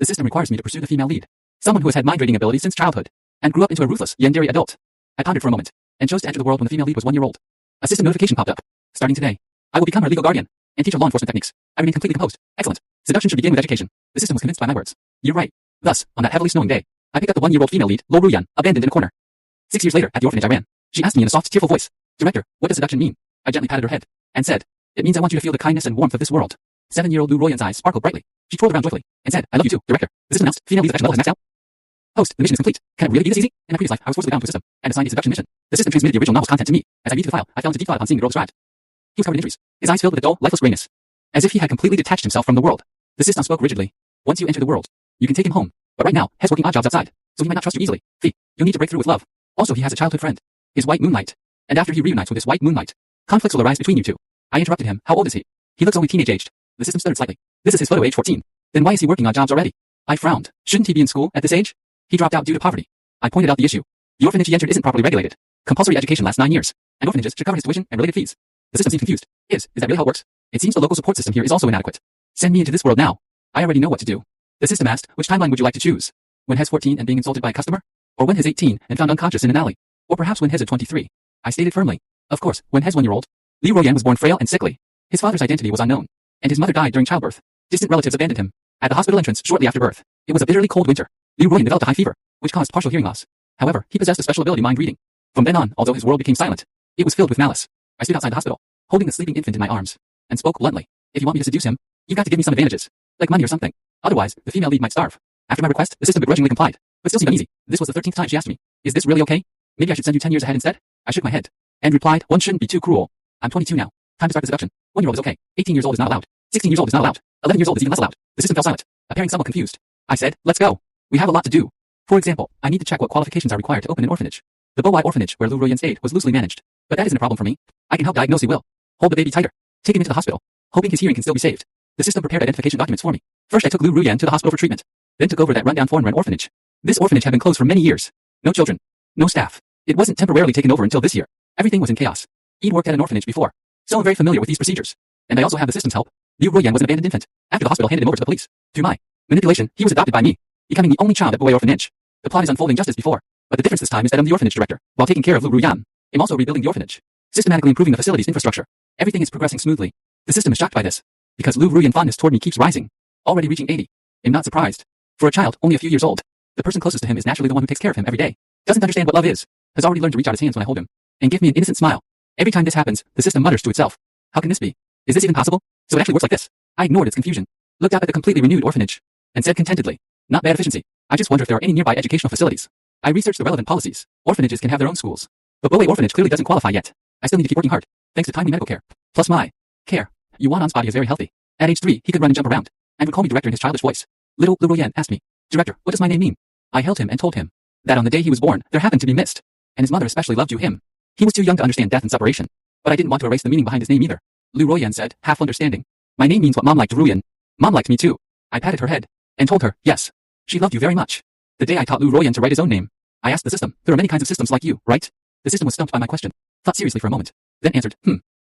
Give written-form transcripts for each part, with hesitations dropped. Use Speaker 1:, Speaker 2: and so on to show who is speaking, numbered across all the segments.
Speaker 1: The system requires me to pursue the female lead, someone who has had mind-reading abilities since childhood, and grew up into a ruthless, yandere adult. I pondered for a moment, and chose to enter the world when the female lead was 1 year old. A system notification popped up. Starting today, I will become her legal guardian, and teach her law enforcement techniques. I remain completely composed. Excellent. Seduction should begin with education. The system was convinced by my words. You're right. Thus, on that heavily snowing day, I picked up the 1-year-old female lead, Lo Ruyan, abandoned in a corner. 6 years later, at the orphanage I ran, she asked me in a soft, tearful voice, Director, what does seduction mean? I gently patted her head, and said, It means I want you to feel the kindness and warmth of this world. 7-year-old Lu Ruyan's eyes sparkled brightly. She twirled around joyfully, and said, I love you too, Director. The system announced, female lead selection level has maxed out. Host, the mission is complete. Can it really be this easy? In my previous life, I was forcibly bound to a system, and assigned a seduction mission. The system transmitted the original novel's content to me. As I read through the file, I fell into deep thought upon seeing the girl described. He was covered in injuries, his eyes filled with a dull, lifeless grayness, as if he had completely detached himself from the world. The system spoke rigidly. Once you enter the world, you can take him home. But right now, he's working odd jobs outside, so he might not trust you easily. You'll need to break through with love. Also, he has a childhood friend, his white moonlight. And after he reunites with his white moonlight, conflicts will arise between you two. I interrupted him. How old is he? He looks only teenage-aged. The system stuttered slightly. This is his photo age 14. Then why is he working odd jobs already? I frowned. Shouldn't he be in school at this age? He dropped out due to poverty. I pointed out the issue. The orphanage he entered isn't properly regulated. Compulsory education lasts 9 years, and orphanages should cover his tuition and related fees. The system seemed confused. Is that really how it works? It seems the local support system here is also inadequate. Send me into this world now. I already know what to do. The system asked, which timeline would you like to choose? When Hez 14 and being insulted by a customer? Or when Hez 18 and found unconscious in an alley? Or perhaps when Hez at 23? I stated firmly. Of course, when Hez 1-year-old. Li Ruyan was born frail and sickly. His father's identity was unknown, and his mother died during childbirth. Distant relatives abandoned him. At the hospital entrance shortly after birth, it was a bitterly cold winter. Li Ruyan developed a high fever, which caused partial hearing loss. However, he possessed a special ability, mind reading. From then on, although his world became silent, it was filled with malice. I stood outside the hospital, holding the sleeping infant in my arms, and spoke bluntly. If you want me to seduce him, you've got to give me some advantages, like money or something. Otherwise, the female lead might starve. After my request, the system begrudgingly complied, but still seemed uneasy. This was the 13th time she asked me, is this really okay? Maybe I should send you 10 years ahead instead? I shook my head, and replied, one shouldn't be too cruel. I'm 22 now. Time to start the seduction. 1-year-old is okay. 18 years old is not allowed. 16 years old is not allowed. 11 years old is even less allowed. The system fell silent, appearing somewhat confused. I said, let's go. We have a lot to do. For example, I need to check what qualifications are required to open an orphanage. The Bowai orphanage where Lu Ruyan stayed was loosely managed, but that isn't a problem for me. I can help diagnose he will. Hold the baby tighter. Take him into the hospital, hoping his hearing can still be saved. The system prepared identification documents for me. First I took Lu Ruyan to the hospital for treatment, then took over that rundown foreign-run orphanage. This orphanage had been closed for many years. No children. No staff. It wasn't temporarily taken over until this year. Everything was in chaos. He'd worked at an orphanage before, so I'm very familiar with these procedures. And I also have the system's help. Lu Ruyan was an abandoned infant. After the hospital handed him over to the police, through my manipulation, he was adopted by me, becoming the only child at Bowai orphanage. The plot is unfolding just as before, but the difference this time is that I'm the orphanage director, while taking care of Lu Ruyan. I'm also rebuilding the orphanage, systematically improving the facility's infrastructure. Everything is progressing smoothly. The system is shocked by this, because Lu Ruyan fondness toward me keeps rising, already reaching 80. I'm not surprised. For a child only a few years old, the person closest to him is naturally the one who takes care of him every day, doesn't understand what love is, has already learned to reach out his hands when I hold him, and give me an innocent smile. Every time this happens, the system mutters to itself, how can this be? Is this even possible? So it actually works like this. I ignored its confusion, looked up at the completely renewed orphanage, and said contentedly, not bad efficiency. I just wonder if there are any nearby educational facilities. I researched the relevant policies. Orphanages can have their own schools, but Bowai orphanage clearly doesn't qualify yet. I still need to keep working hard, thanks to timely medical care, plus my care. Yuan's body is very healthy. At age 3, he could run and jump around, and would call me director in his childish voice. Little Lu Ruyan asked me, Director, what does my name mean? I held him and told him that on the day he was born, there happened to be mist, and his mother especially loved him. He was too young to understand death and separation, but I didn't want to erase the meaning behind his name either. Lu Ruyan said, half understanding. My name means what Mom liked, Ruyan. Mom liked me too. I patted her head, and told her, yes. She loved you very much. The day I taught Lu Ruyan to write his own name, I asked the system, there are many kinds of systems like you, right? The system was stumped by my question, thought seriously for a moment, then answered,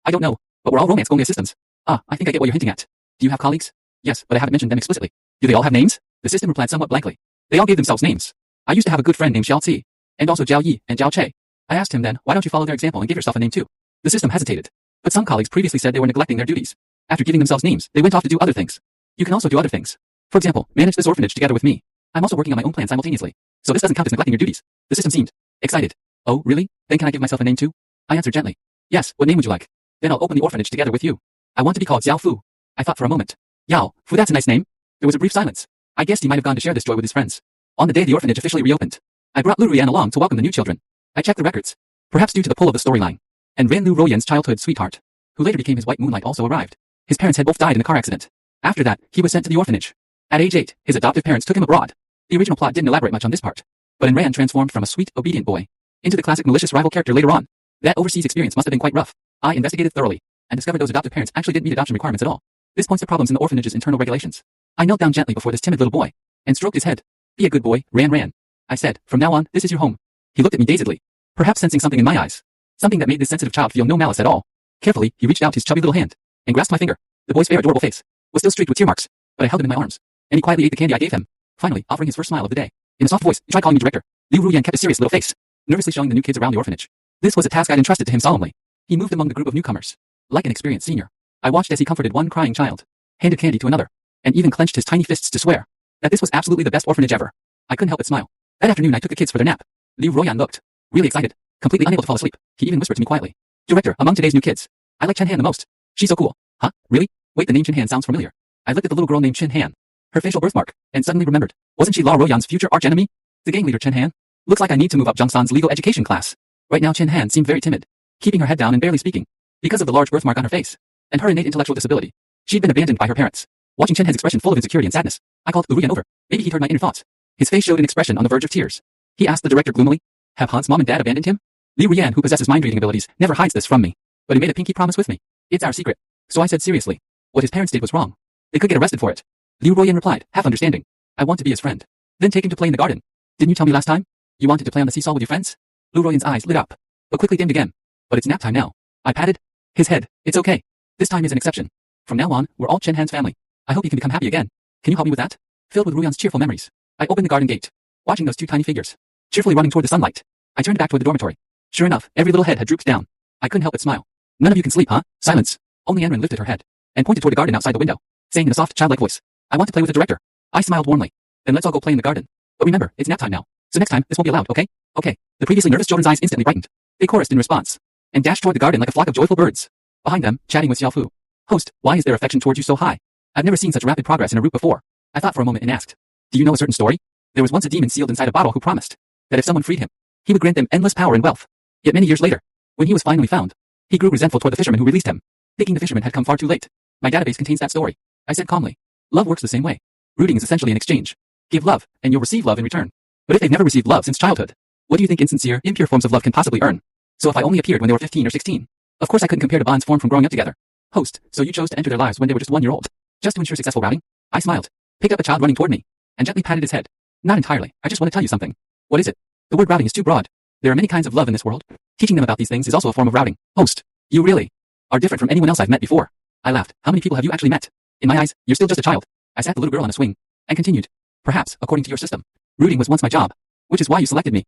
Speaker 1: I don't know, but we're all romance-going systems. I think I get what you're hinting at. Do you have colleagues? Yes, but I haven't mentioned them explicitly. Do they all have names? The system replied somewhat blankly. They all gave themselves names. I used to have a good friend named Xiao Ci, and also Jiao Yi and Jiao Che. I asked him then, why don't you follow their example and give yourself a name too? The system hesitated, but some colleagues previously said they were neglecting their duties. After giving themselves names, they went off to do other things. You can also do other things. For example, manage this orphanage together with me. I'm also working on my own plan simultaneously, so this doesn't count as neglecting your duties. The system seemed excited. Oh, really? Then can I give myself a name too? I answered gently. Yes, what name would you like? Then I'll open the orphanage together with you. I want to be called Xiao Fu. I thought for a moment. Yao Fu, that's a nice name. There was a brief silence. I guessed he might have gone to share this joy with his friends. On the day the orphanage officially reopened, I brought Lu Ruyan along to welcome the new children. I checked the records, perhaps due to the pull of the storyline, and Ran Lu Ruyan's childhood sweetheart, who later became his white moonlight, also arrived. His parents had both died in a car accident. After that, he was sent to the orphanage. At age 8, his adoptive parents took him abroad. The original plot didn't elaborate much on this part, but Ran transformed from a sweet, obedient boy into the classic malicious rival character later on. That overseas experience must have been quite rough. I investigated thoroughly and discovered those adoptive parents actually didn't meet adoption requirements at all. This points to problems in the orphanage's internal regulations. I knelt down gently before this timid little boy and stroked his head. Be a good boy, Ran. I said, from now on, this is your home. He looked at me dazedly, perhaps sensing something in my eyes, something that made this sensitive child feel no malice at all. Carefully, he reached out his chubby little hand and grasped my finger. The boy's fair, adorable face was still streaked with tear marks, but I held him in my arms, and he quietly ate the candy I gave him. finally offering his first smile of the day. In a soft voice, he tried calling me director. Liu Ruyan kept a serious little face, nervously showing the new kids around the orphanage. This was a task I'd entrusted to him solemnly. He moved among the group of newcomers. Like an experienced senior, I watched as he comforted one crying child, handed candy to another, and even clenched his tiny fists to swear that this was absolutely the best orphanage ever. I couldn't help but smile. That afternoon I took the kids for their nap. Liu Ruyan looked really excited, completely unable to fall asleep. He even whispered to me quietly, "Director, among today's new kids, I like Chen Han the most. She's so cool." Huh? Really? Wait, the name Chen Han sounds familiar. I looked at the little girl named Chen Han, her facial birthmark, and suddenly remembered. Wasn't she La Royan's future archenemy? The gang leader Chen Han? Looks like I need to move up Jungsan's legal education class. Right now Chen Han seemed very timid, keeping her head down and barely speaking, because of the large birthmark on her face, and her innate intellectual disability. She'd been abandoned by her parents. Watching Chen Han's expression full of insecurity and sadness, I called Liu Ruyan over. Maybe he'd heard my inner thoughts. His face showed an expression on the verge of tears. He asked the director gloomily, "Have Han's mom and dad abandoned him?" Liu Ruyan, who possesses mind-reading abilities, never hides this from me, but he made a pinky promise with me. "It's our secret." So I said seriously, what his parents did was wrong. They could get arrested for it. Liu Ruyan replied, half understanding, "I want to be his friend." Then take him to play in the garden. "Didn't you tell me last time? You wanted to play on the seesaw with your friends?" Liu Ruyan's eyes lit up, but quickly dimmed again. "But it's nap time now." I patted his head. "It's okay. This time is an exception. From now on, we're all Chen Han's family. I hope you can become happy again. Can you help me with that?" Filled with Ruyan's cheerful memories, I opened the garden gate, watching those two tiny figures, cheerfully running toward the sunlight. I turned back toward the dormitory. Sure enough, every little head had drooped down. I couldn't help but smile. "None of you can sleep, huh?" Silence. Only Anren lifted her head, and pointed toward the garden outside the window, saying in a soft, childlike voice, "I want to play with the director." I smiled warmly. "Then let's all go play in the garden. But remember, it's nap time now. So next time, this won't be allowed, okay?" "Okay." The previously nervous children's eyes instantly brightened. They chorused in response, and dashed toward the garden like a flock of joyful birds. Behind them, chatting with Xiaofu. "Host, why is their affection towards you so high? I've never seen such rapid progress in a root before." I thought for a moment and asked, "Do you know a certain story? There was once a demon sealed inside a bottle who promised that if someone freed him, he would grant them endless power and wealth. Yet many years later, when he was finally found, he grew resentful toward the fisherman who released him, thinking the fisherman had come far too late. My database contains that story." I said calmly. "Love works the same way. Rooting is essentially an exchange. Give love, and you'll receive love in return. But if they've never received love since childhood, what do you think insincere, impure forms of love can possibly earn? So if I only appeared when they were 15 or 16, of course I couldn't compare to bonds formed from growing up together. Host, so you chose to enter their lives when they were just 1 year old, just to ensure successful routing?" I smiled, picked up a child running toward me, and gently patted his head. "Not entirely. I just want to tell you something." "What is it?" "The word routing is too broad. There are many kinds of love in this world. Teaching them about these things is also a form of routing." "Host, you really are different from anyone else I've met before." I laughed. "How many people have you actually met? In my eyes, you're still just a child." I sat the little girl on a swing, and continued, "Perhaps, according to your system, rooting was once my job, which is why you selected me.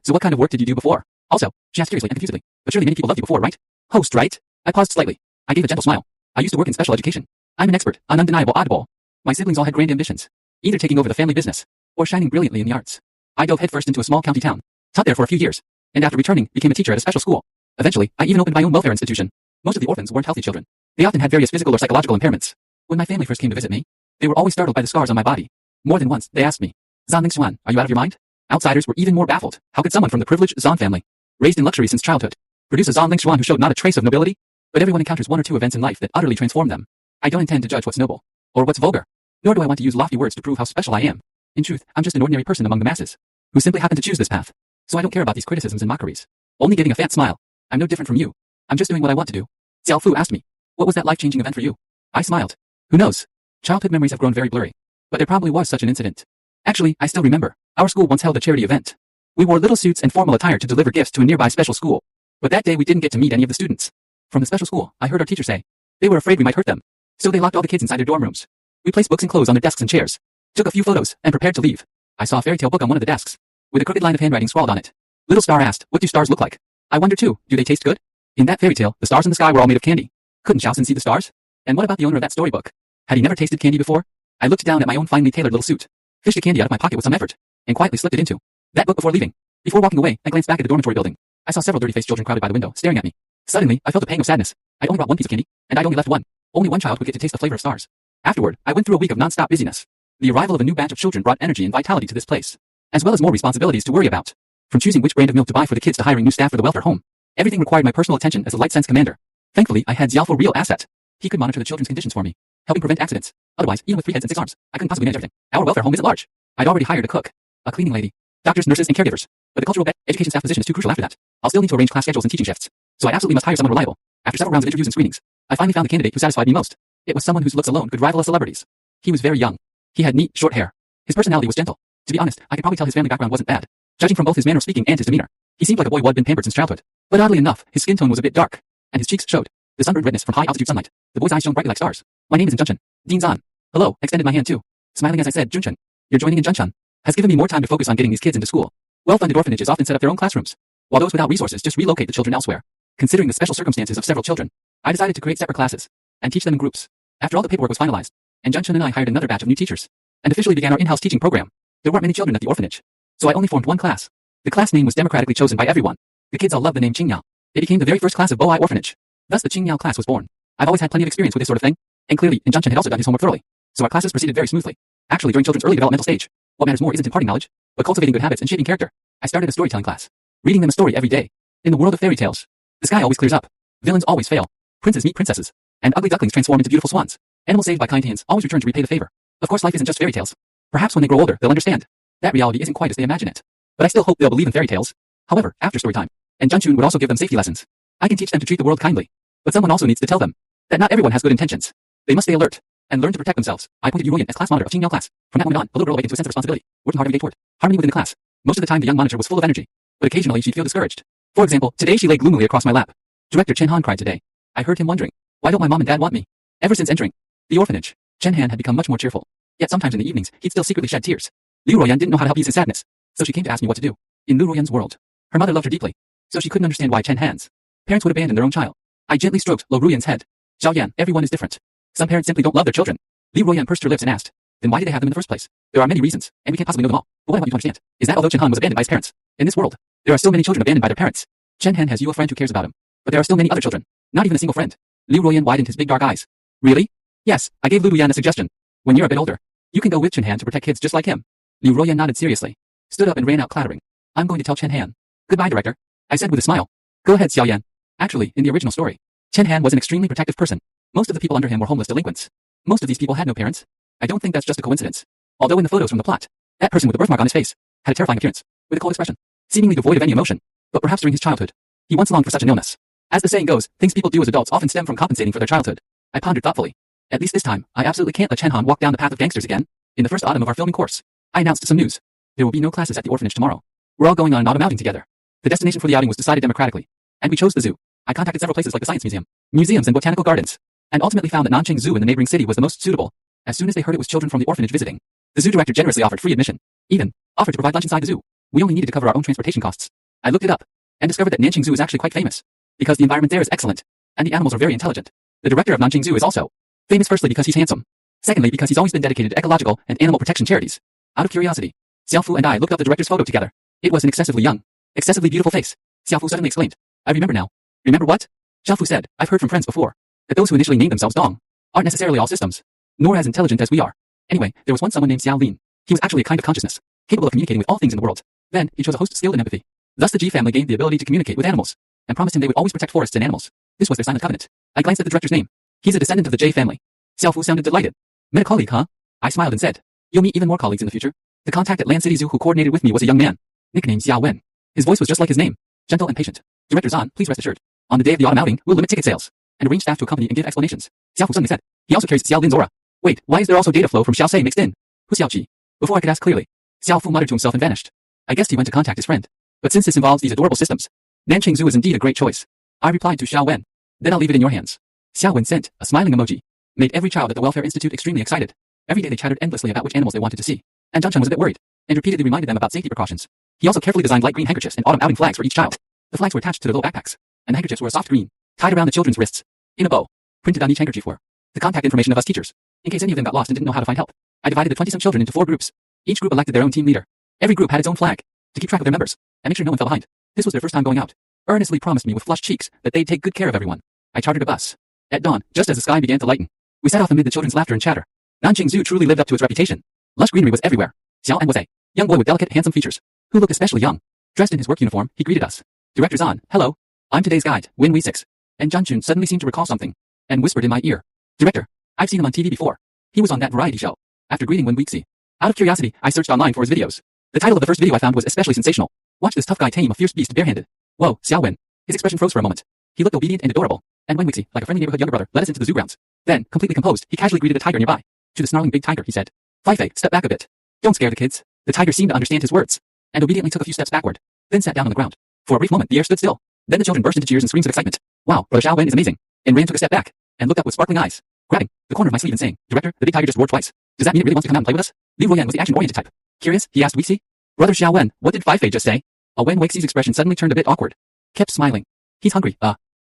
Speaker 1: So what kind of work did you do before? Also," she asked curiously and confusedly, "but surely many people loved you before, right?" "Host, right?" I paused slightly. I gave a gentle smile. "I used to work in special education. I'm an expert, an undeniable oddball. My siblings all had grand ambitions, either taking over the family business, or shining brilliantly in the arts. I dove headfirst into a small county town, taught there for a few years, and after returning, became a teacher at a special school. Eventually, I even opened my own welfare institution. Most of the orphans weren't healthy children. They often had various physical or psychological impairments. When my family first came to visit me, they were always startled by the scars on my body. More than once, they asked me, "Zan Lingxuan, are you out of your mind?" Outsiders were even more baffled. How could someone from the privileged Zan family, raised in luxury since childhood, produce a Zan Lingxuan who showed not a trace of nobility? But everyone encounters one or two events in life that utterly transform them. I don't intend to judge what's noble, or what's vulgar, nor do I want to use lofty words to prove how special I am. In truth, I'm just an ordinary person among the masses, who simply happen to choose this path. So I don't care about these criticisms and mockeries. Only giving a fat smile. I'm no different from you. I'm just doing what I want to do." Xiao Fu asked me, "What was that life-changing event for you?" I smiled. Who knows? Childhood memories have grown very blurry, but there probably was such an incident. Actually, I still remember. Our school once held a charity event. We wore little suits and formal attire to deliver gifts to a nearby special school. But that day we didn't get to meet any of the students. From the special school, I heard our teacher say, they were afraid we might hurt them. So they locked all the kids inside their dorm rooms. We placed books and clothes on their desks and chairs, took a few photos, and prepared to leave. I saw a fairy tale book on one of the desks, with a crooked line of handwriting scrawled on it. Little Star asked, "What do stars look like?" I wonder too, do they taste good? In that fairy tale, the stars in the sky were all made of candy. Couldn't Xiaosun see the stars? And what about the owner of that storybook? Had he never tasted candy before? I looked down at my own finely tailored little suit, fished a candy out of my pocket with some effort, and quietly slipped it into that book before leaving. Before walking away, I glanced back at the dormitory building. I saw several dirty-faced children crowded by the window, staring at me. Suddenly, I felt a pang of sadness. I'd only brought one piece of candy, and I'd only left one. Only one child would get to taste the flavor of stars. Afterward, I went through a week of non-stop busyness. The arrival of a new batch of children brought energy and vitality to this place, as well as more responsibilities to worry about. From choosing which brand of milk to buy for the kids to hiring new staff for the welfare home, everything required my personal attention as a light sense commander. Thankfully, I had Xiao for real asset. He could monitor the children's conditions for me, helping prevent accidents. Otherwise, even with 3 heads and 6 arms, I couldn't possibly manage everything. Our welfare home isn't large. I'd already hired a cook, a cleaning lady, doctors, nurses, and caregivers. But the cultural education staff position is too crucial after that. I'll still need to arrange class schedules and teaching shifts. So I absolutely must hire someone reliable. After several rounds of interviews and screenings, I finally found the candidate who satisfied me most. It was someone whose looks alone could rival a celebrity's. He was very young. He had neat, short hair. His personality was gentle. To be honest, I could probably tell his family background wasn't bad, judging from both his manner of speaking and his demeanor. He seemed like a boy who had been pampered since childhood. But oddly enough, his skin tone was a bit dark, and his cheeks showed the sunburned redness from high-altitude sunlight. The boy's eyes shone brightly like stars. "My name is Junchen. Dean Zan." "Hello," extended my hand too, smiling as I said, "Junchen." Your joining in Juncheon has given me more time to focus on getting these kids into school. Well-funded orphanages often set up their own classrooms, while those without resources just relocate the children elsewhere. Considering the special circumstances of several children, I decided to create separate classes and teach them in groups. After all the paperwork was finalized, and Juncheon and I hired another batch of new teachers and officially began our in-house teaching program, there weren't many children at the orphanage, so I only formed one class. The class name was democratically chosen by everyone. The kids all loved the name Qingyao. It became the very first class of Boai Orphanage. Thus the Qingyao class was born. I've always had plenty of experience with this sort of thing, and clearly, Juncheon had also done his homework thoroughly, so our classes proceeded very smoothly. Actually, during children's early developmental stage, what matters more isn't imparting knowledge, but cultivating good habits and shaping character. I started a storytelling class, reading them a story every day. In the world of fairy tales, the sky always clears up, villains always fail, princes meet princesses, and ugly ducklings transform into beautiful swans. Animals saved by kind hands always return to repay the favor. Of course, life isn't just fairy tales. Perhaps when they grow older, they'll understand that reality isn't quite as they imagine it. But I still hope they'll believe in fairy tales. However, after story time, and Juncheon would also give them safety lessons. I can teach them to treat the world kindly, but someone also needs to tell them that not everyone has good intentions. They must stay alert and learn to protect themselves. I appointed Heroine as class monitor of Qingyao class. From that moment on, the little girl awakened to a sense of responsibility, working hard every day toward harmony within the class. Most of the time, the young monitor was full of energy, but occasionally she'd feel discouraged. For example, today she lay gloomily across my lap. Director Chen Han cried today. I heard him wondering, why don't my mom and dad want me? Ever since entering the orphanage, Chen Han had become much more cheerful. Yet sometimes in the evenings, he'd still secretly shed tears. Liu Ruoyan didn't know how to help ease his sadness, so she came to ask me what to do. In Liu Ruoyan's world, her mother loved her deeply, so she couldn't understand why Chen Han's parents would abandon their own child. I gently stroked Liu Ruoyan's head. Xiao Yan, everyone is different. Some parents simply don't love their children. Liu Ruoyan pursed her lips and asked, then why did they have them in the first place? There are many reasons, and we can't possibly know them all. But what I want you to understand is that although Chen Han was abandoned by his parents, in this world, there are still many children abandoned by their parents. Chen Han has you a friend who cares about him, but there are still many other children, not even a single friend. Liu Ruoyan widened his big dark eyes. Really? Yes, I gave Liu Ruoyan a suggestion. When you're a bit older, you can go with Chen Han to protect kids just like him. Liu Ruoyan nodded seriously, stood up and ran out clattering. I'm going to tell Chen Han. Goodbye, director, I said with a smile. Go ahead, Xiao Yan. Actually, in the original story, Chen Han was an extremely protective person. Most of the people under him were homeless delinquents. Most of these people had no parents. I don't think that's just a coincidence. Although in the photos from the plot, that person with the birthmark on his face had a terrifying appearance, with a cold expression, seemingly devoid of any emotion. But perhaps during his childhood, he once longed for such an illness. As the saying goes, things people do as adults often stem from compensating for their childhood. I pondered thoughtfully. At least this time, I absolutely can't let Chen Han walk down the path of gangsters again. In the first autumn of our filming course, I announced some news. There will be no classes at the orphanage tomorrow. We're all going on an autumn outing together. The destination for the outing was decided democratically, and we chose the zoo. I contacted several places like the Science Museum, museums and botanical gardens, and ultimately found that Nanjing Zoo in the neighboring city was the most suitable. As soon as they heard it was children from the orphanage visiting, the zoo director generously offered free admission, even offered to provide lunch inside the zoo. We only needed to cover our own transportation costs. I looked it up, and discovered that Nanjing Zoo is actually quite famous, because the environment there is excellent, and the animals are very intelligent. The director of Nanjing Zoo is also famous firstly because he's handsome, secondly because he's always been dedicated to ecological and animal protection charities. Out of curiosity, Xiaofu and I looked up the director's photo together. It was an excessively young, excessively beautiful face. Xiaofu suddenly exclaimed, I remember now. Remember what? Xiaofu said, I've heard from friends before, that those who initially named themselves Dong aren't necessarily all systems, nor as intelligent as we are. Anyway, there was once someone named Xiao Lin. He was actually a kind of consciousness, capable of communicating with all things in the world. Then, he chose a host skilled in empathy. Thus the Ji family gained the ability to communicate with animals, and promised him they would always protect forests and animals. This was their silent covenant. I glanced at the director's name. He's a descendant of the J family. Xiaofu sounded delighted. Met a colleague, huh? I smiled and said, you'll meet even more colleagues in the future. The contact at Land City Zoo who coordinated with me was a young man, nicknamed Xiao Wen. His voice was just like his name, gentle and patient. Director Zan, please rest assured. On the day of the autumn outing, we'll limit ticket sales, and arrange staff to accompany and give explanations. Xiaofu suddenly said. He also carries Xiao Lin's aura. Wait, why is there also data flow from Xiao Sei mixed in? Who's Xiao Qi? Before I could ask clearly, Xiaofu muttered to himself and vanished. I guessed he went to contact his friend. But since this involves these adorable systems, Nanjing Zoo is indeed a great choice. I replied to Xiao Wen. Then I'll leave it in your hands. Xiao Wen sent a smiling emoji. Made every child at the Welfare Institute extremely excited. Every day they chattered endlessly about which animals they wanted to see. And Juncheon was a bit worried, and repeatedly reminded them about safety precautions. He also carefully designed light green handkerchiefs and autumn outing flags for each child. The flags were attached to their little backpacks, and the handkerchiefs were a soft green, tied around the children's wrists, in a bow. Printed on each handkerchief were the contact information of us teachers, in case any of them got lost and didn't know how to find help. I divided the 20-some children into 4 groups. Each group elected their own team leader. Every group had its own flag, to keep track of their members, and make sure no one fell behind. This was their first time going out. Earnestly promised me with flushed cheeks that they'd take good care of everyone. I chartered a bus. At dawn, just as the sky began to lighten, we set off amid the children's laughter and chatter. Nanjing Zoo truly lived up to its reputation. Lush greenery was everywhere. Xiao An was a young boy with delicate, handsome features, who looked especially young. Dressed in his work uniform, he greeted us. Director Zan, hello. I'm today's guide, Win Wei 6. And Juncheon suddenly seemed to recall something, and whispered in my ear. Director, I've seen him on TV before. He was on that variety show. After greeting Win Weixi, out of curiosity, I searched online for his videos. The title of the first video I found was especially sensational. Watch this tough guy tame a fierce beast barehanded. Whoa, Xiao Wen. His expression froze for a moment. He looked obedient and adorable, and Wen Weixi, like a friendly neighborhood younger brother, led us into the zoo grounds. Then, completely composed, he casually greeted a tiger nearby. To the snarling big tiger, he said, Feifei, step back a bit. Don't scare the kids. The tiger seemed to understand his words, and obediently took a few steps backward, then sat down on the ground. For a brief moment, the air stood still. Then the children burst into cheers and screams of excitement. Wow, Brother Xiao Wen is amazing. And Ran took a step back, and looked up with sparkling eyes, grabbing the corner of my sleeve and saying, Director, the big tiger just roared twice. Does that mean it really wants to come out and play with us? Li Ruoyan was the action-oriented type. Curious, he asked Wixi. Brother Xiaowen, what did Fei just say? Wen Weixi's expression suddenly turned a bit awkward. Kept smiling. He's hungry,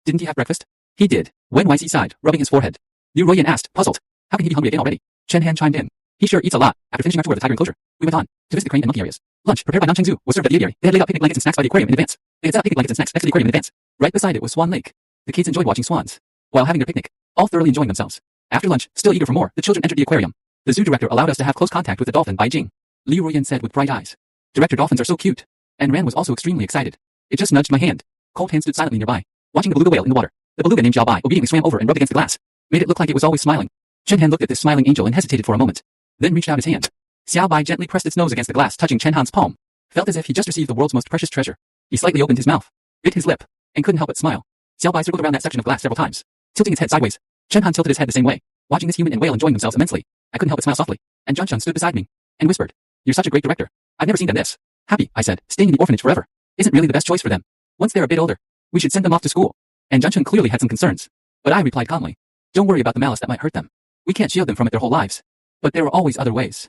Speaker 1: didn't he have breakfast? He did. Wen Weici sighed, rubbing his forehead. Li Ruoyan asked, puzzled. How can he be hungry again already? Chen Han chimed in. He sure eats a lot. After finishing our tour of the tiger enclosure, we went on to visit the crane and monkey areas. Lunch, prepared by Nancheng Zoo, was served at the aviary. They had laid out picnic blankets and snacks by the aquarium in advance. They had set up picnic blankets and snacks next to the aquarium in advance. Right beside it was Swan Lake. The kids enjoyed watching swans while having their picnic, all thoroughly enjoying themselves. After lunch, still eager for more, the children entered the aquarium. The zoo director allowed us to have close contact with the dolphin Bai Jing. Li Ruoyan said with bright eyes. Director, dolphins are so cute. And Ran was also extremely excited. It just nudged my hand. Cold Hand stood silently nearby, watching the beluga whale in the water. The beluga named Xiao Bai obediently swam over and rubbed against the glass, made it look like it was always smiling. Chen Han looked at this smiling angel and hesitated for a moment, then reached out his hand. Xiao Bai gently pressed its nose against the glass, touching Chen Han's palm. Felt as if he just received the world's most precious treasure. He slightly opened his mouth, bit his lip, and couldn't help but smile. Xiao Bai circled around that section of glass several times, tilting its head sideways. Chen Han tilted his head the same way, watching this human and whale enjoying themselves immensely. I couldn't help but smile softly, and Junshun stood beside me and whispered, "You're such a great director. I've never seen them this happy," I said. "Staying in the orphanage forever isn't really the best choice for them. Once they're a bit older, we should send them off to school." And Junshun clearly had some concerns, but I replied calmly, "Don't worry about the malice that might hurt them. We can't shield them from it their whole lives. But there are always other ways.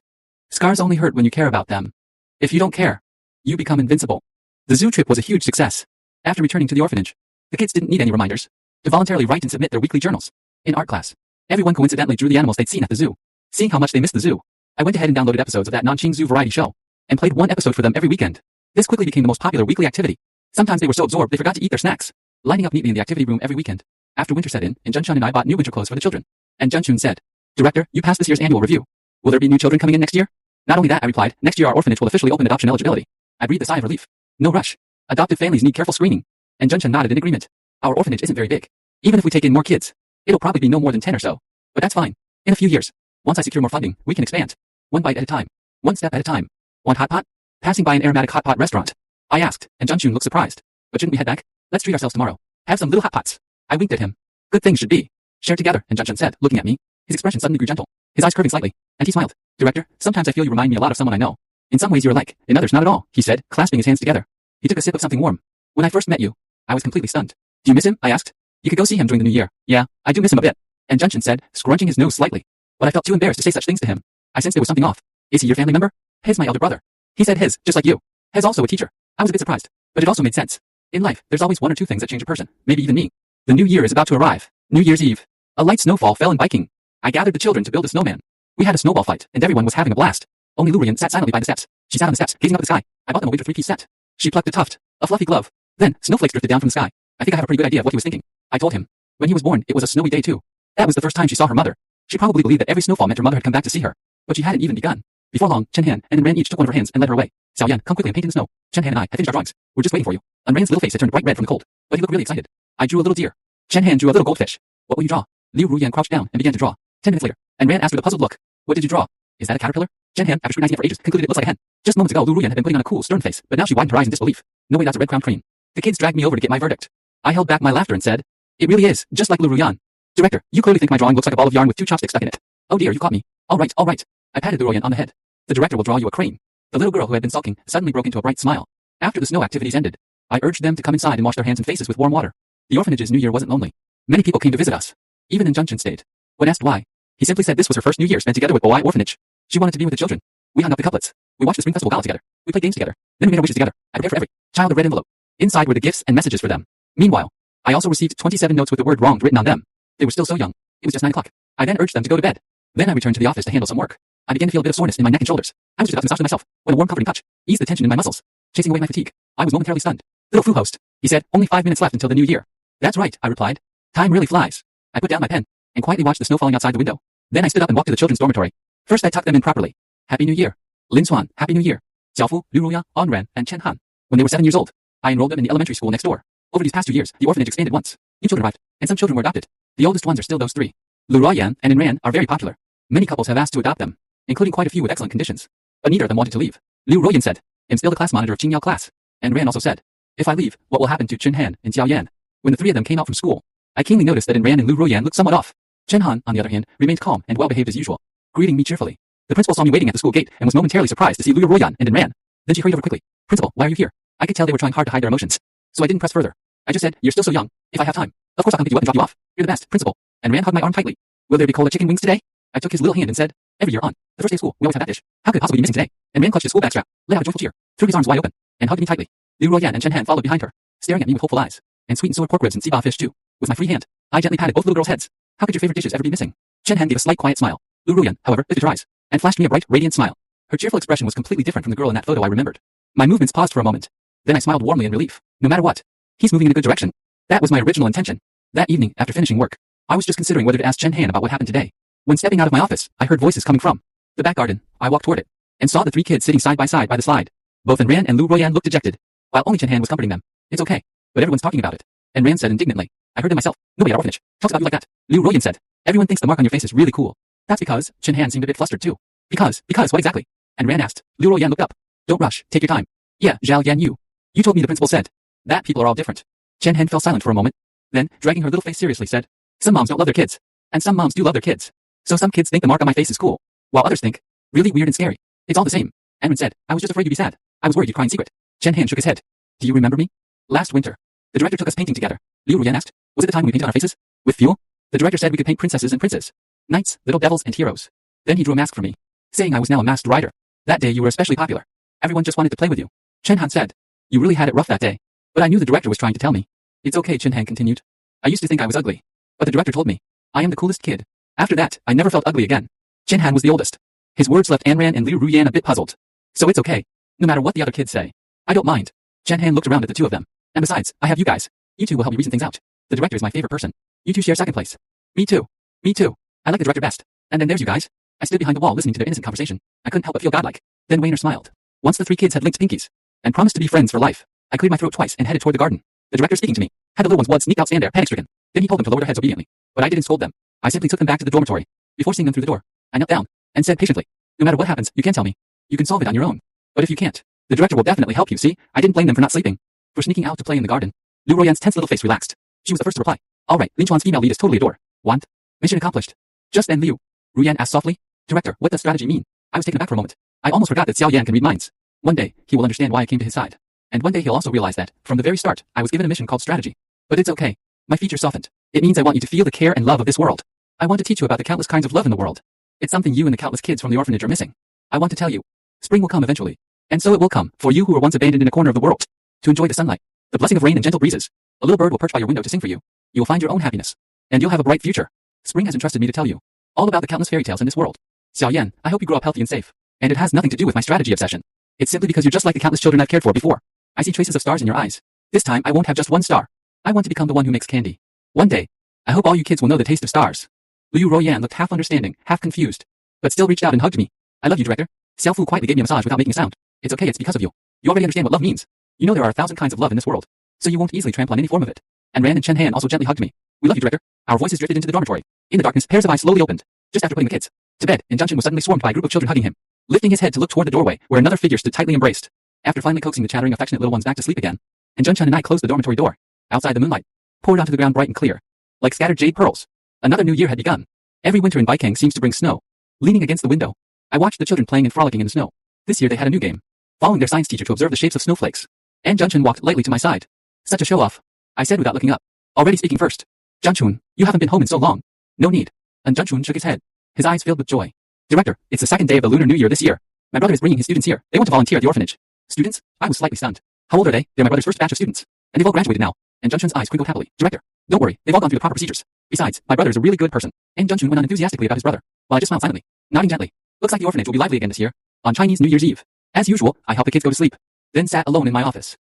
Speaker 1: Scars only hurt when you care about them. If you don't care, you become invincible." The zoo trip was a huge success. After returning to the orphanage, the kids didn't need any reminders to voluntarily write and submit their weekly journals. In art class, everyone coincidentally drew the animals they'd seen at the zoo. Seeing how much they missed the zoo, I went ahead and downloaded episodes of that Nanqing Zoo variety show and played one episode for them every weekend. This quickly became the most popular weekly activity. Sometimes they were so absorbed they forgot to eat their snacks, lining up neatly in the activity room every weekend. After winter set in, Junshun and I bought new winter clothes for the children. And Junshun said, "Director, you passed this year's annual review. Will there be new children coming in next year?" "Not only that," I replied, "next year our orphanage will officially open adoption eligibility." I breathed a sigh of relief. No rush. Adoptive families need careful screening. And Junshun nodded in agreement. Our orphanage isn't very big. Even if we take in more kids, it'll probably be no more than 10 or so. But that's fine. In a few years, once I secure more funding, we can expand. One bite at a time. One step at a time. Want hot pot? Passing by an aromatic hot pot restaurant, I asked, and Junshun looked surprised. "But shouldn't we head back? Let's treat ourselves tomorrow. Have some little hot pots." I winked at him. "Good things should be shared together," and Junshun said, looking at me. His expression suddenly grew gentle, his eyes curving slightly, and he smiled. "Director, sometimes I feel you remind me a lot of someone I know. In some ways you're alike, in others not at all," he said, clasping his hands together. He took a sip of something warm. "When I first met you, I was completely stunned." "Do you miss him?" I asked. "You could go see him during the new year." "Yeah, I do miss him a bit," and Junshun said, scrunching his nose slightly. But I felt too embarrassed to say such things to him. I sensed there was something off. "Is he your family member?" "His my elder brother." He said his, just like you. His also a teacher. I was a bit surprised, but it also made sense. In life, there's always one or two things that change a person, maybe even me. The new year is about to arrive. New Year's Eve. A light snowfall fell in Biking. I gathered the children to build a snowman. We had a snowball fight, and everyone was having a blast. Only Lu Ruyan sat silently by the steps. She sat on the steps, gazing up at the sky. I bought them a winter three-piece set. She plucked a tuft, a fluffy glove. Then, snowflakes drifted down from the sky. I think I have a pretty good idea of what he was thinking. I told him. When he was born, it was a snowy day too. That was the first time she saw her mother. She probably believed that every snowfall meant her mother had come back to see her. But she hadn't even begun. Before long, Chen Han and Ran each took one of her hands and led her away. "Xiao Yan, come quickly and paint in the snow. Chen Han and I have finished our drawings. We're just waiting for you." Ran's little face had turned bright red from the cold, but he looked really excited. I drew a little deer. Chen Han drew a little goldfish. "What will you draw?" Liu Ruyan crouched down and began to draw. 10 minutes later, and Ran asked with a puzzled look, "What did you draw?" "Is that a caterpillar?" Chen Han, after scrutinizing it for ages, concluded it looks like a hen. Just moments ago, Lu Ruyan had been putting on a cool, stern face, but now she widened her eyes in disbelief. "No way, that's a red-crowned crane." The kids dragged me over to get my verdict. I held back my laughter and said, "It really is, just like Lu Ruyan. Director, you clearly think my drawing looks like a ball of yarn with 2 chopsticks stuck in it." "Oh dear, you caught me. All right, all right." I patted Lu Ruyan on the head. "The director will draw you a crane." The little girl who had been sulking suddenly broke into a bright smile. After the snow activities ended, I urged them to come inside and wash their hands and faces with warm water. The orphanage's New Year wasn't lonely. Many people came to visit us. Even in Junction stayed. When asked why, he simply said this was her first New Year spent together with Boai Orphanage. She wanted to be with the children. We hung up the couplets. We watched the Spring Festival Gala together. We played games together. Then we made our wishes together. I prepared for every child a red envelope. Inside were the gifts and messages for them. Meanwhile, I also received 27 notes with the word wronged written on them. They were still so young. It was just 9 o'clock. I then urged them to go to bed. Then I returned to the office to handle some work. I began to feel a bit of soreness in my neck and shoulders. I was just about to massage them myself when a warm comforting touch eased the tension in my muscles, chasing away my fatigue. I was momentarily stunned. "Little Fu host," he said, "only 5 minutes left until the new year." "That's right," I replied. "Time really flies." I put down my pen and quietly watched the snow falling outside the window. Then I stood up and walked to the children's dormitory. First I tucked them in properly. "Happy New Year. Lin Swan, Happy New Year. Xiaofu, Liu Ruya, Anran, and Chen Han." When they were 7 years old, I enrolled them in the elementary school next door. Over these past 2 years, the orphanage expanded once. New children arrived, and some children were adopted. The oldest ones are still those 3. Lu Ruyan and Inran are very popular. Many couples have asked to adopt them, including quite a few with excellent conditions. But neither of them wanted to leave. Liu Ruyan said, "I'm still the class monitor of Qingyao class." And Ran also said, "If I leave, what will happen to Chen Han and Xiao Yan?" When the 3 of them came out from school, I keenly noticed that Ran and Lu Ruyan looked somewhat off. Chen Han, on the other hand, remained calm and well-behaved as usual, greeting me cheerfully. The principal saw me waiting at the school gate and was momentarily surprised to see Lu Ruyan and Ran. Then she hurried over quickly. "Principal, why are you here?" I could tell they were trying hard to hide their emotions, so I didn't press further. I just said, "You're still so young. If I have time, of course I'll come pick you up and drop you off. You're the best, principal." And Ran hugged my arm tightly. "Will there be cola chicken wings today?" I took his little hand and said, Every year on the first day of school, we always have that dish. How could it possibly be missing today? And Ran clutched his school bag strap, let out a joyful cheer, threw his arms wide open, and hugged me tightly. Liu Ruoyan and Chen Han followed behind her, staring at me with hopeful eyes. And sweet and sour pork ribs and sea fish too. With my free hand, I gently patted both little girls' heads. How could your favorite dishes ever be missing? Chen Han gave a slight quiet smile. Liu Ruoyan, however, lifted her eyes and flashed me a bright, radiant smile. Her cheerful expression was completely different from the girl in that photo I remembered. My movements paused for a moment. Then I smiled warmly in relief. No matter what, he's moving in a good direction. That was my original intention. That evening, after finishing work, I was just considering whether to ask Chen Han about what happened today. When stepping out of my office, I heard voices coming from the back garden. I walked toward it and saw the three kids sitting side by side by the slide. Both Ran and Liu Ruoyan looked dejected, while only Chen Han was comforting them. It's okay, but everyone's talking about it. And Ran said indignantly, I heard it myself. Nobody at our orphanage talks about you like that. Liu Ruoyan said, everyone thinks the mark on your face is really cool. That's because Chen Han seemed a bit flustered too. Because what exactly? And Ran asked. Liu Ruoyan looked up. Don't rush, take your time. Yeah, Zhao Yan Yu. You told me the principal said that people are all different. Chen Han fell silent for a moment. Then, dragging her little face seriously, said, some moms don't love their kids. And some moms do love their kids. So some kids think the mark on my face is cool, while others think, really weird and scary. It's all the same. And Ran said, I was just afraid you'd be sad. I was worried you'd cry in secret. Chen Han shook his head. Do you remember me? Last winter, the director took us painting together. Liu Ruoyan asked, was it the time we painted our faces? With fuel? The director said we could paint princesses and princes, knights, little devils, and heroes. Then he drew a mask for me, saying I was now a masked rider. That day you were especially popular. Everyone just wanted to play with you. Chen Han said, you really had it rough that day. But I knew the director was trying to tell me. It's okay, Chen Han continued. I used to think I was ugly. But the director told me, I am the coolest kid. After that, I never felt ugly again. Chen Han was the oldest. His words left Ran and Liu Ruoyan a bit puzzled. So it's okay. No matter what the other kids say. I don't mind. Chen Han looked around at the two of them. And besides, I have you guys. You two will help me reason things out. The director is my favorite person. You two share second place. Me too. Me too. I like the director best. And then there's you guys. I stood behind the wall listening to their innocent conversation. I couldn't help but feel godlike. Then Wayner smiled. Once the three kids had linked pinkies and promised to be friends for life, I cleared my throat twice and headed toward the garden. The director speaking to me had the little ones sneak out stand there panic-stricken. Then he told them to lower their heads obediently. But I didn't scold them. I simply took them back to the dormitory. Before seeing them through the door, I knelt down and said patiently, no matter what happens, you can tell me. You can solve it on your own. But if you can't, the director will definitely help you, see? I didn't blame them for not sleeping, for sneaking out to play in the garden. Liu Ruoyan's tense little face relaxed. She was the first to reply. All right, Lin Chuan's female lead is totally adore. Want? Mission accomplished. Just then Liu Ruoyan asked softly, Director, what does strategy mean? I was taken aback for a moment. I almost forgot that Xiao Yan can read minds. One day, he will understand why I came to his side. And one day he'll also realize that, from the very start, I was given a mission called strategy. But it's okay. My features softened. It means I want you to feel the care and love of this world. I want to teach you about the countless kinds of love in the world. It's something you and the countless kids from the orphanage are missing. I want to tell you. Spring will come eventually. And so it will come, for you who were once abandoned in a corner of the world. To enjoy the sunlight, the blessing of rain and gentle breezes. A little bird will perch by your window to sing for you. You will find your own happiness. And you'll have a bright future. Spring has entrusted me to tell you all about the countless fairy tales in this world. Xiao Yan, I hope you grow up healthy and safe. And it has nothing to do with my strategy obsession. It's simply because you're just like the countless children I've cared for before. I see traces of stars in your eyes. This time, I won't have just one star. I want to become the one who makes candy. One day, I hope all you kids will know the taste of stars. Liu Ruoyan looked half understanding, half confused, but still reached out and hugged me. I love you, Director. Xiao Fu quietly gave me a massage without making a sound. It's okay, it's because of you. You already understand what love means. You know there are 1,000 kinds of love in this world, so you won't easily trample on any form of it. And Ran and Chen Han also gently hugged me. We love you, Director. Our voices drifted into the dormitory. In the darkness, pairs of eyes slowly opened. Just after putting the kids to bed, and Junchen was suddenly swarmed by a group of children hugging him, lifting his head to look toward the doorway, where another figure stood tightly embraced. After finally coaxing the chattering, affectionate little ones back to sleep again, and Junchen and I closed the dormitory door. Outside, the moonlight poured onto the ground bright and clear, like scattered jade pearls. Another new year had begun. Every winter in Baikang seems to bring snow. Leaning against the window, I watched the children playing and frolicking in the snow. This year they had a new game, following their science teacher to observe the shapes of snowflakes. And Junchen walked lightly to my side. Such a show-off, I said without looking up. Already speaking first. Junchun, you haven't been home in so long. No need. And Junchun shook his head, his eyes filled with joy. Director, it's the second day of the Lunar New Year this year. My brother is bringing his students here. They want to volunteer at the orphanage. Students? I was slightly stunned. How old are they? They're my brother's first batch of students. And they've all graduated now. And Junchun's eyes twinkled happily. Director, don't worry, they've all gone through the proper procedures. Besides, my brother is a really good person. And Junchun went on enthusiastically about his brother, while I just smiled silently, nodding gently. Looks like the orphanage will be lively again this year. On Chinese New Year's Eve. As usual, I helped the kids go to sleep, then sat alone in my office.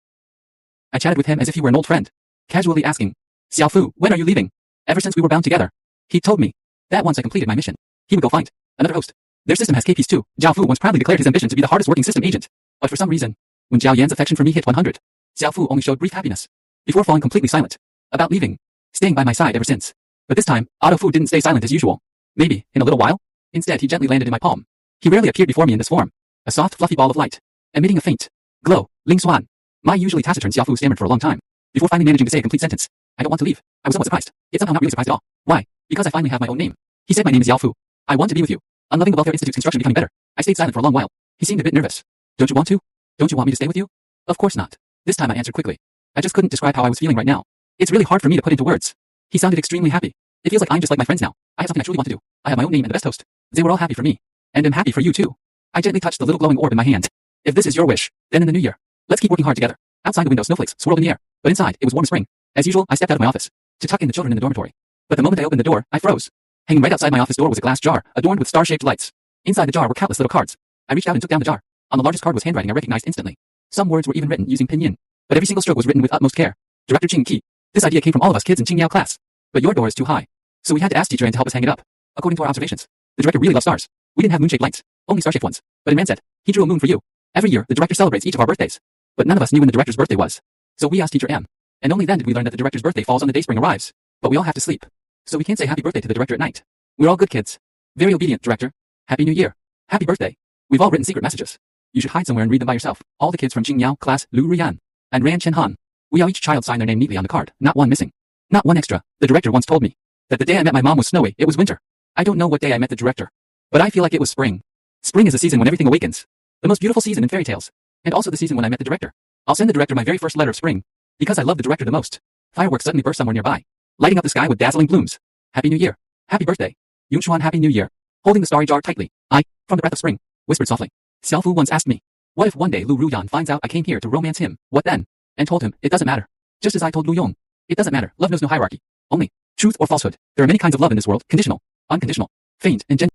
Speaker 1: I chatted with him as if he were an old friend, casually asking, Xiao Fu, when are you leaving? Ever since we were bound together. He told me that once I completed my mission, he would go find another host. Their system has KPs too. Jiao Fu once proudly declared his ambition to be the hardest working system agent. But for some reason, when Jiao Yan's affection for me hit 100, Xiao Fu only showed brief happiness, before falling completely silent about leaving, staying by my side ever since. But this time, Otto Fu didn't stay silent as usual. Maybe, in a little while. Instead, he gently landed in my palm. He rarely appeared before me in this form, a soft, fluffy ball of light, emitting a faint glow. Ling Xuan. My usually taciturn Xiao Fu stammered for a long time, before finally managing to say a complete sentence. I don't want to leave. I was somewhat surprised, yet somehow not really surprised at all. Why? Because I finally have my own name. He said my name is Yao Fu. I want to be with you. Unloving the Welfare Institute's construction becoming better. I stayed silent for a long while. He seemed a bit nervous. Don't you want to? Don't you want me to stay with you? Of course not. This time I answered quickly. I just couldn't describe how I was feeling right now. It's really hard for me to put into words. He sounded extremely happy. It feels like I'm just like my friends now. I have something I truly want to do. I have my own name and the best host. They were all happy for me. And am happy for you too. I gently touched the little glowing orb in my hand. If this is your wish, then in the new year, let's keep working hard together. Outside the window, snowflakes swirled in the air, but inside, it was warm spring. As usual, I stepped out of my office to tuck in the children in the dormitory. But the moment I opened the door, I froze. Hanging right outside my office door was a glass jar, adorned with star-shaped lights. Inside the jar were countless little cards. I reached out and took down the jar. On the largest card was handwriting I recognized instantly. Some words were even written using pinyin, but every single stroke was written with utmost care. Director Ching Ki. This idea came from all of us kids in Qingyao class. But your door is too high. So we had to ask teacher Ann to help us hang it up. According to our observations, the director really loves stars. We didn't have moon-shaped lights, only star-shaped ones. But Imran said, he drew a moon for you. Every year, the director celebrates each of our birthdays. But none of us knew when the director's birthday was. So we asked teacher M. And only then did we learn that the director's birthday falls on the day spring arrives. But we all have to sleep. So we can't say happy birthday to the director at night. We're all good kids. Very obedient, director. Happy New Year. Happy birthday. We've all written secret messages. You should hide somewhere and read them by yourself. All the kids from Qingyao class, Lu Ruyan and Ran Chenhan. We all each child signed their name neatly on the card, not one missing. Not one extra. The director once told me that the day I met my mom was snowy, it was winter. I don't know what day I met the director, but I feel like it was spring. Spring is a season when everything awakens. The most beautiful season in fairy tales. And also the season when I met the director. I'll send the director my very first letter of spring, because I love the director the most. Fireworks suddenly burst somewhere nearby, lighting up the sky with dazzling blooms. Happy New Year. Happy birthday. Yunchuan Happy New Year. Holding the starry jar tightly, I, from the breath of spring, whispered softly. Xiaofu once asked me, what if one day Lu Ruyan finds out I came here to romance him, what then? And told him, it doesn't matter. Just as I told Lu Yong. It doesn't matter, love knows no hierarchy. Only truth or falsehood. There are many kinds of love in this world, conditional, unconditional, feigned, and genuine.